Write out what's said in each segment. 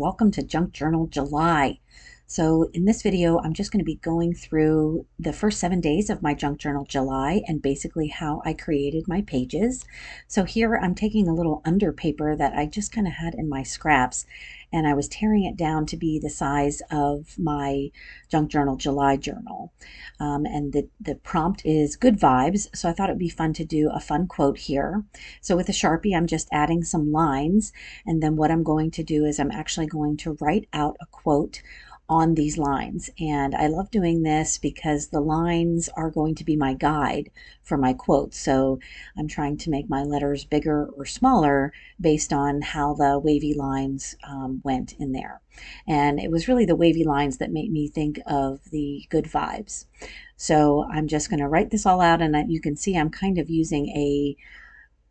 welcome to Junk Journal July. So in this video, I'm just going to be going through the first 7 days of my Junk Journal July and basically how I created my pages. So here I'm taking a little under paper that I just kind of had in my scraps, and I was tearing it down to be the size of my Junk Journal July journal. And the prompt is good vibes, so I thought it would be fun to do a fun quote here. So with a Sharpie, I'm just adding some lines, and then what I'm going to do is I'm actually going to write out a quote on these lines. And I love doing this because the lines are going to be my guide for my quotes. So I'm trying to make my letters bigger or smaller based on how the wavy lines went in there. And it was really the wavy lines that made me think of the good vibes. So I'm just going to write this all out, and you can see I'm kind of using a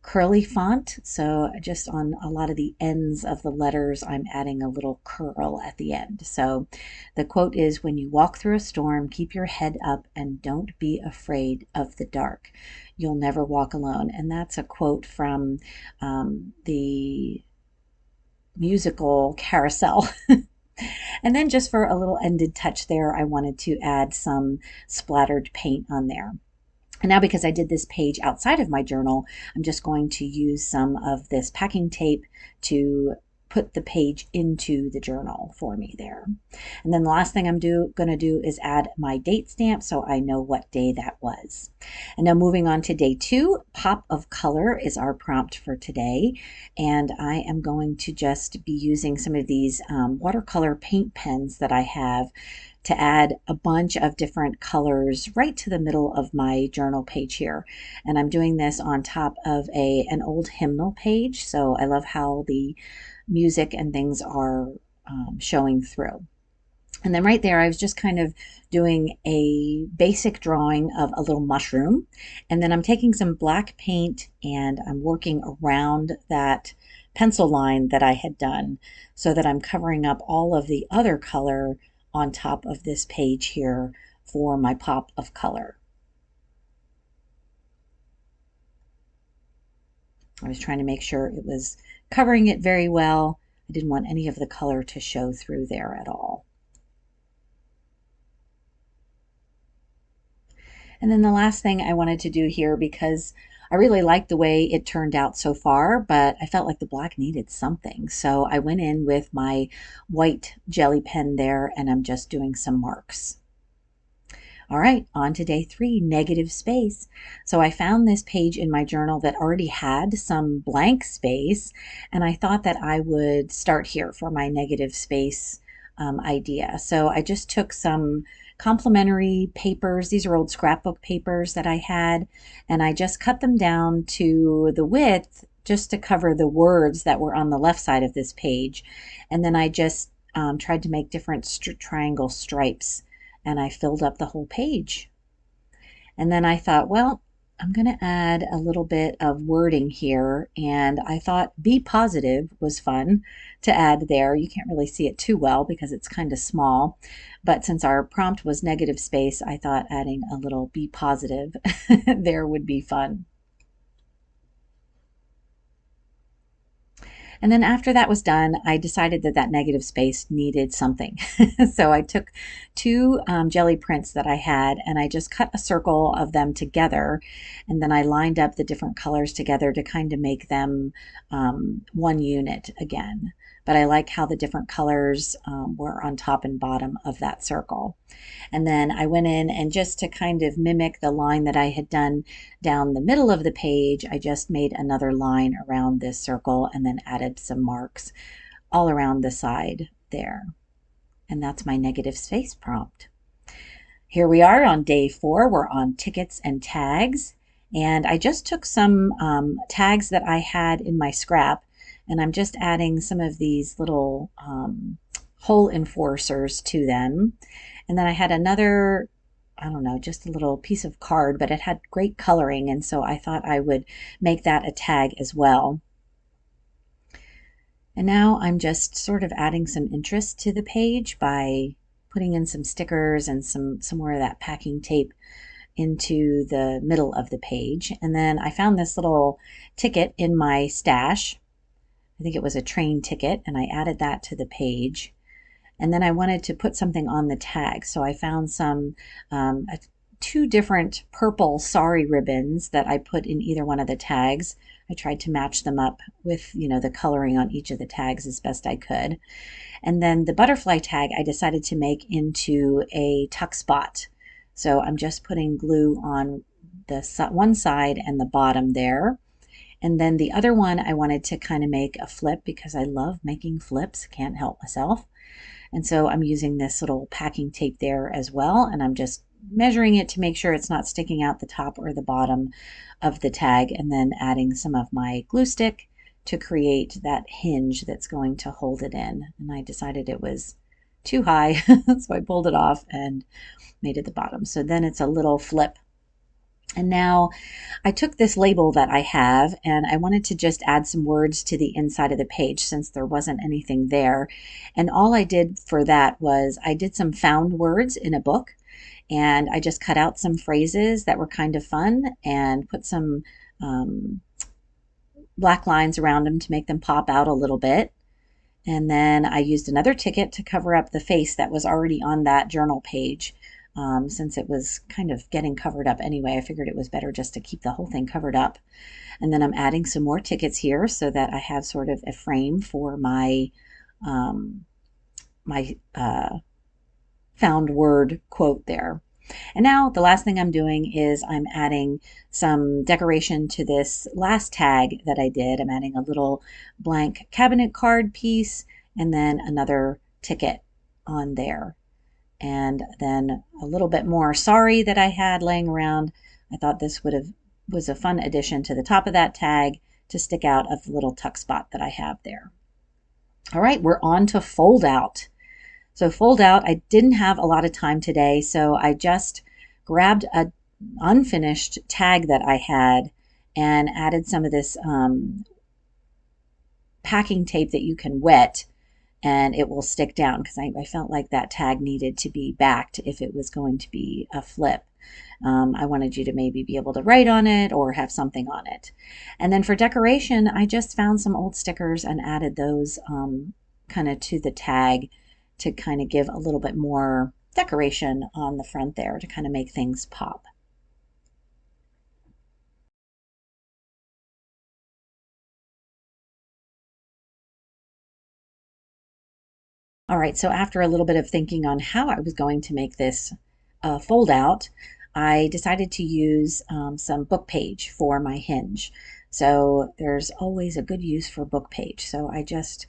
curly font, so just on a lot of the ends of the letters I'm adding a little curl at the end. So the quote is, "When you walk through a storm, keep your head up and don't be afraid of the dark. You'll never walk alone." And that's a quote from the musical Carousel. And then just for a little ended touch there, I wanted to add some splattered paint on there. And now, because I did this page outside of my journal, I'm just going to use some of this packing tape to put the page into the journal for me there. And then the last thing I'm going to do is add my date stamp so I know what day that was. And now moving on to day 2, pop of color is our prompt for today. And I am going to just be using some of these watercolor paint pens that I have to add a bunch of different colors right to the middle of my journal page here. And I'm doing this on top of an old hymnal page, so I love how the music and things are showing through. And then right there, I was just kind of doing a basic drawing of a little mushroom. And then I'm taking some black paint and I'm working around that pencil line that I had done so that I'm covering up all of the other color on top of this page here for my pop of color. I was trying to make sure it was covering it very well. I didn't want any of the color to show through there at all. And then the last thing I wanted to do here, because I really liked the way it turned out so far, but I felt like the black needed something. So I went in with my white jelly pen there, and I'm just doing some marks. All right, on to day 3, negative space. So I found this page in my journal that already had some blank space, and I thought that I would start here for my negative space idea. So I just took some complimentary papers. These are old scrapbook papers that I had, and I just cut them down to the width just to cover the words that were on the left side of this page. And then I just tried to make different triangle stripes, and I filled up the whole page. And then I thought, well, I'm going to add a little bit of wording here, and I thought be positive was fun to add there. You can't really see it too well because it's kind of small, but since our prompt was negative space, I thought adding a little be positive there would be fun. And then after that was done, I decided that that negative space needed something. So I took 2 jelly prints that I had, and I just cut a circle of them together, and then I lined up the different colors together to kind of make them one unit again. But I like how the different colors were on top and bottom of that circle. And then I went in, and just to kind of mimic the line that I had done down the middle of the page, I just made another line around this circle and then added some marks all around the side there. And that's my negative space prompt. Here we are on day 4. We're on tickets and tags. And I just took some tags that I had in my scrap, and I'm just adding some of these little hole enforcers to them. And then I had another, I don't know, just a little piece of card, but it had great coloring, and so I thought I would make that a tag as well. And now I'm just sort of adding some interest to the page by putting in some stickers and some more of that packing tape into the middle of the page. And then I found this little ticket in my stash. I think it was a train ticket, and I added that to the page. And then I wanted to put something on the tag. So I found some two different purple sari ribbons that I put in either one of the tags. I tried to match them up with, the coloring on each of the tags as best I could. And then the butterfly tag I decided to make into a tuck spot. So I'm just putting glue on the one side and the bottom there. And then the other one I wanted to kind of make a flip because I love making flips, can't help myself. And so I'm using this little packing tape there as well, and I'm just measuring it to make sure it's not sticking out the top or the bottom of the tag, and then adding some of my glue stick to create that hinge that's going to hold it in. And I decided it was too high, so I pulled it off and made it the bottom. So then it's a little flip. And now I took this label that I have and I wanted to just add some words to the inside of the page since there wasn't anything there. And all I did for that was I did some found words in a book, and I just cut out some phrases that were kind of fun and put some black lines around them to make them pop out a little bit. And then I used another ticket to cover up the face that was already on that journal page. Since it was kind of getting covered up anyway, I figured it was better just to keep the whole thing covered up. And then I'm adding some more tickets here so that I have sort of a frame for my found word quote there. And now the last thing I'm doing is I'm adding some decoration to this last tag that I did. I'm adding a little blank cabinet card piece and then another ticket on there. And then a little bit more sari that I had laying around. I thought this was a fun addition to the top of that tag to stick out of the little tuck spot that I have there. All right, we're on to fold out. So fold out, I didn't have a lot of time today, so I just grabbed a unfinished tag that I had and added some of this packing tape that you can wet and it will stick down because I felt like that tag needed to be backed if it was going to be a flip. I wanted you to maybe be able to write on it or have something on it. And then for decoration, I just found some old stickers and added those kind of to the tag to kind of give a little bit more decoration on the front there to kind of make things pop. All right, so after a little bit of thinking on how I was going to make this fold out, I decided to use some book page for my hinge. So there's always a good use for book page. So I just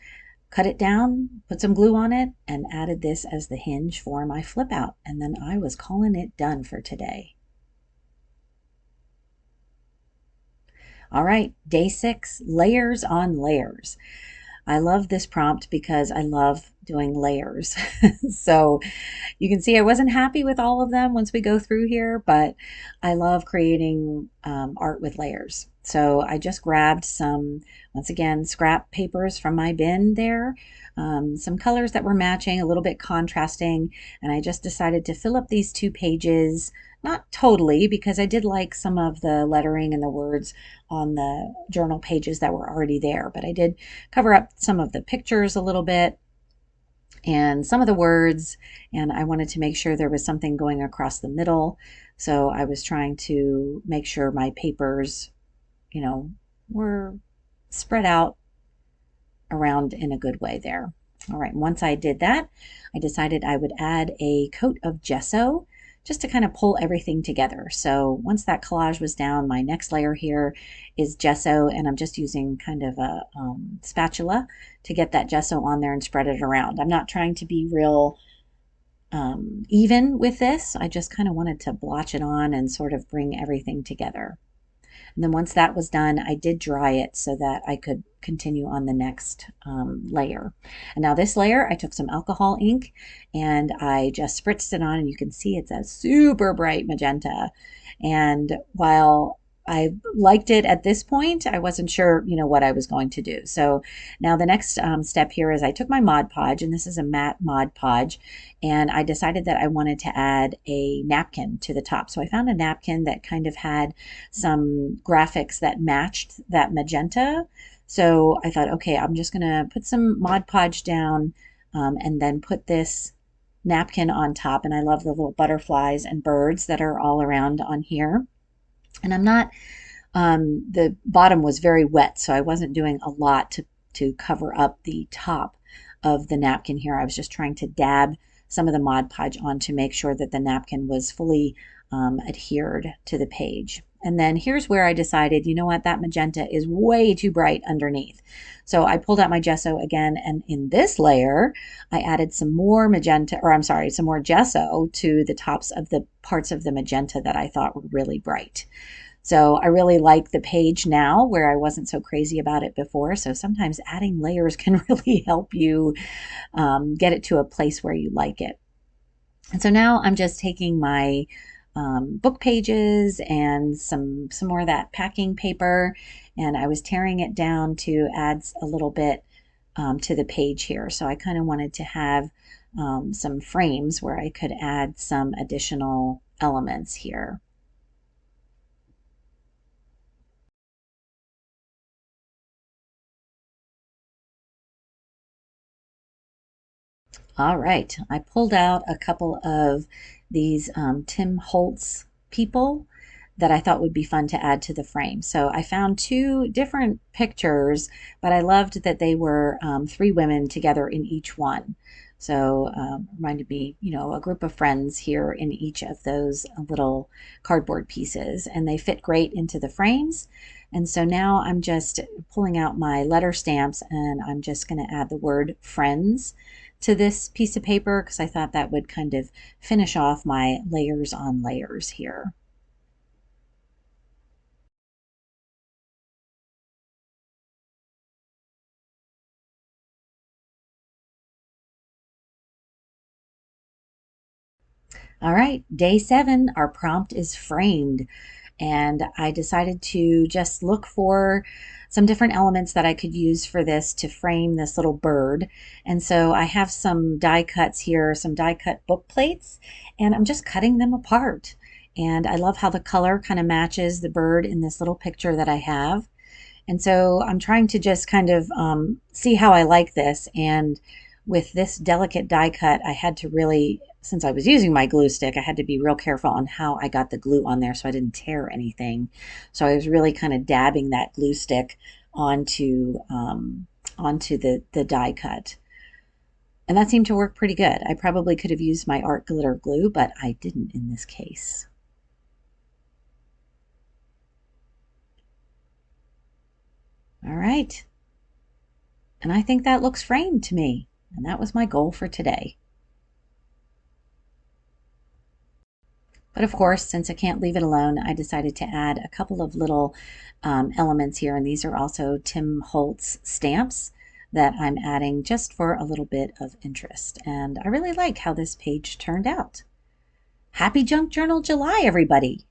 cut it down, put some glue on it, and added this as the hinge for my flip out. And then I was calling it done for today. All right, day 6, layers on layers. I love this prompt because I love doing layers. So you can see I wasn't happy with all of them once we go through here, but I love creating art with layers. So I just grabbed some, once again, scrap papers from my bin there, some colors that were matching, a little bit contrasting, and I just decided to fill up these 2 pages. Not totally, because I did like some of the lettering and the words on the journal pages that were already there, but I did cover up some of the pictures a little bit and some of the words, and I wanted to make sure there was something going across the middle. So I was trying to make sure my papers, were spread out around in a good way there. All right, once I did that, I decided I would add a coat of gesso just to kind of pull everything together. So once that collage was down, my next layer here is gesso, and I'm just using kind of a spatula to get that gesso on there and spread it around. I'm not trying to be real even with this. I just kind of wanted to blotch it on and sort of bring everything together. And then once that was done, I did dry it so that I could continue on the next layer. And now this layer, I took some alcohol ink and I just spritzed it on, and you can see it's a super bright magenta. And while I liked it at this point, I wasn't sure, what I was going to do. So now the next step here is I took my Mod Podge, and this is a matte Mod Podge, and I decided that I wanted to add a napkin to the top. So I found a napkin that kind of had some graphics that matched that magenta. So I thought, okay, I'm just going to put some Mod Podge down and then put this napkin on top. And I love the little butterflies and birds that are all around on here. And I'm not, the bottom was very wet, so I wasn't doing a lot to cover up the top of the napkin here. I was just trying to dab some of the Mod Podge on to make sure that the napkin was fully adhered to the page. And then here's where I decided, you know what, that magenta is way too bright underneath. So I pulled out my gesso again, and in this layer, I added some more magenta, or I'm sorry, some more gesso to the tops of the parts of the magenta that I thought were really bright. So I really like the page now where I wasn't so crazy about it before. So sometimes adding layers can really help you get it to a place where you like it. And so now I'm just taking my book pages and some more of that packing paper, and I was tearing it down to add a little bit to the page here. So I kind of wanted to have some frames where I could add some additional elements here. All right, I pulled out a couple of these Tim Holtz people that I thought would be fun to add to the frame. So I found two different pictures, but I loved that they were three women together in each one. So reminded me, you know, a group of friends here in each of those little cardboard pieces, and they fit great into the frames. And so now I'm just pulling out my letter stamps, and I'm just going to add the word friends to this piece of paper because I thought that would kind of finish off my layers on layers here. All right, day 7, our prompt is framed. And I decided to just look for some different elements that I could use for this to frame this little bird. And so I have some die cuts here, some die cut book plates, and I'm just cutting them apart. And I love how the color kind of matches the bird in this little picture that I have. And so I'm trying to just kind of see how I like this. And with this delicate die cut, I had to really, since I was using my glue stick, I had to be real careful on how I got the glue on there so I didn't tear anything. So I was really kind of dabbing that glue stick onto the die cut. And that seemed to work pretty good. I probably could have used my art glitter glue, but I didn't in this case. All right. And I think that looks framed to me. And that was my goal for today. But of course, since I can't leave it alone, I decided to add a couple of little elements here. And these are also Tim Holtz stamps that I'm adding just for a little bit of interest. And I really like how this page turned out. Happy Junk Journal July, everybody!